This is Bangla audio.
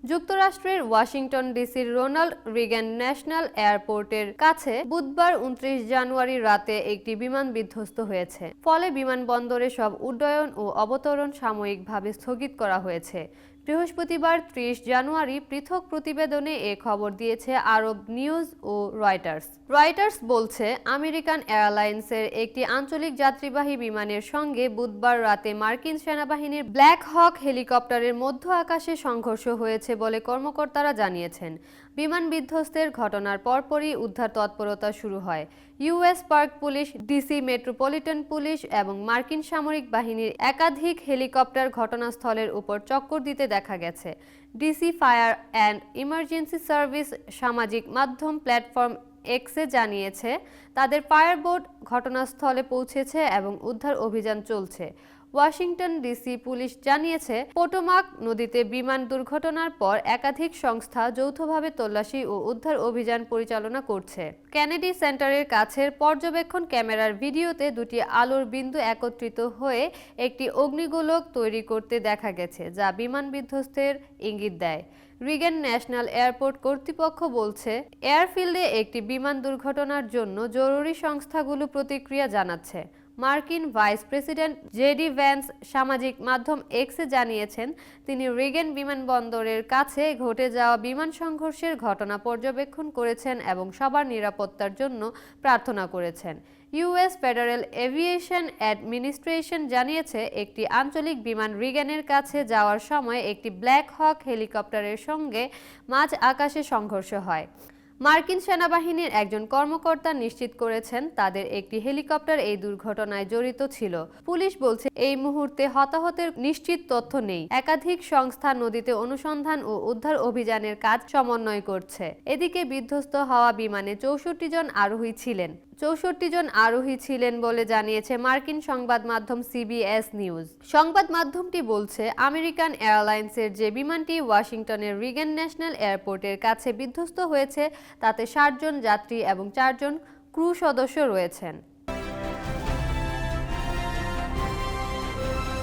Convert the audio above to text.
যুক্তরাষ্ট্রের ওয়াশিংটন ডিসির রোনাল্ড রিগান ন্যাশনাল এয়ারপোর্টের কাছে বুধবার ২৯ জানুয়ারি রাতে একটি বিমান বিধ্বস্ত হয়েছে। ফলে বিমানবন্দরে সব উড্ডয়ন ও অবতরণ সাময়িকভাবে স্থগিত করা হয়েছে। বৃহস্পতিবার ৩০ জানুয়ারি পৃথক প্রতিবেদনে এ খবর দিয়েছে আরব নিউজ ও রয়টার্স। রয়টার্স বলছে, আমেরিকান এয়ারলাইন্সের একটি আঞ্চলিক যাত্রীবাহী বিমানের সঙ্গে বুধবার রাতে মার্কিন সেনাবাহিনীর ব্ল্যাক হক হেলিকপ্টারের মধ্য আকাশে সংঘর্ষ হয়েছে বলে কর্মকর্তারা জানিয়েছেন। বিমান বিধ্বস্তের ঘটনার পরপরই উদ্ধার তৎপরতা শুরু হয়। US park police, DC metropolitan police এবং মার্কিন সামরিক বাহিনীর একাধিক হেলিকপ্টার ঘটনাস্থলের উপর চক্কর দিতে দেখা গেছে। DC fire and emergency service সামাজিক মাধ্যম প্ল্যাটফর্ম এক্সে জানিয়েছে, তাদের ফায়ারবোট ঘটনাস্থলে পৌঁছেছে এবং উদ্ধার অভিযান চলছে। ওয়াশিংটন ডিসি পুলিশ জানিয়েছে, পোটোমাক নদীতে বিমান দুর্ঘটনার পর একাধিক সংস্থা যৌথভাবে তল্লাশি ও উদ্ধার অভিযান পরিচালনা করছে। কেনেডি সেন্টারের কাছের পর্যবেক্ষণ ক্যামেরার ভিডিওতে দুটি আলোর বিন্দু একত্রিত হয়ে একটি অগ্নিগোলক তৈরি করতে দেখা গেছে, যা বিমান বিধ্বস্তের ইঙ্গিত দেয়। রিগান ন্যাশনাল এয়ারপোর্ট কর্তৃপক্ষ বলছে, এয়ারফিল্ডে একটি বিমান দুর্ঘটনার জন্য জরুরি সংস্থাগুলো প্রতিক্রিয়া জানাচ্ছে। মার্কিন ভাইস প্রেসিডেন্ট জেডি ভ্যান্স সামাজিক মাধ্যম এক্সে জানিয়েছেন, তিনি রিগান বিমানবন্দরের কাছে ঘটে যাওয়া বিমান সংঘর্ষের ঘটনা পর্যবেক্ষণ করেছেন এবং সবার নিরাপত্তার জন্য প্রার্থনা করেছেন। ইউএস ফেডারেল এভিয়েশন অ্যাডমিনিস্ট্রেশন জানিয়েছে, একটি আঞ্চলিক বিমান রিগানের কাছে যাওয়ার সময় একটি ব্ল্যাক হক হেলিকপ্টারের সঙ্গে মাঝ আকাশে সংঘর্ষ হয়। মার্কিন সেনাবাহিনীর একজন কর্মকর্তা নিশ্চিত করেছেন, তাদের একটি হেলিকপ্টার এই দুর্ঘটনায় জড়িত ছিল। পুলিশ বলছে, এই মুহূর্তে হতাহতের নিশ্চিত তথ্য নেই। একাধিক সংস্থা নদীতে অনুসন্ধান ও উদ্ধার অভিযানের কাজ সমন্বয় করছে। এদিকে বিধ্বস্ত হওয়া বিমানে ৬৪ জন আরোহী ছিলেন বলে জানিয়েছে মার্কিন সংবাদ মাধ্যম সিবিএস নিউজ। সংবাদ মাধ্যমটি বলছে, আমেরিকান এয়ারলাইন্সের যে বিমানটি ওয়াশিংটনের রিগান ন্যাশনাল এয়ারপোর্টের কাছে বিধ্বস্ত হয়েছে তাতে ৬০ জন যাত্রী এবং ৪ জন ক্রু সদস্য রয়েছেন।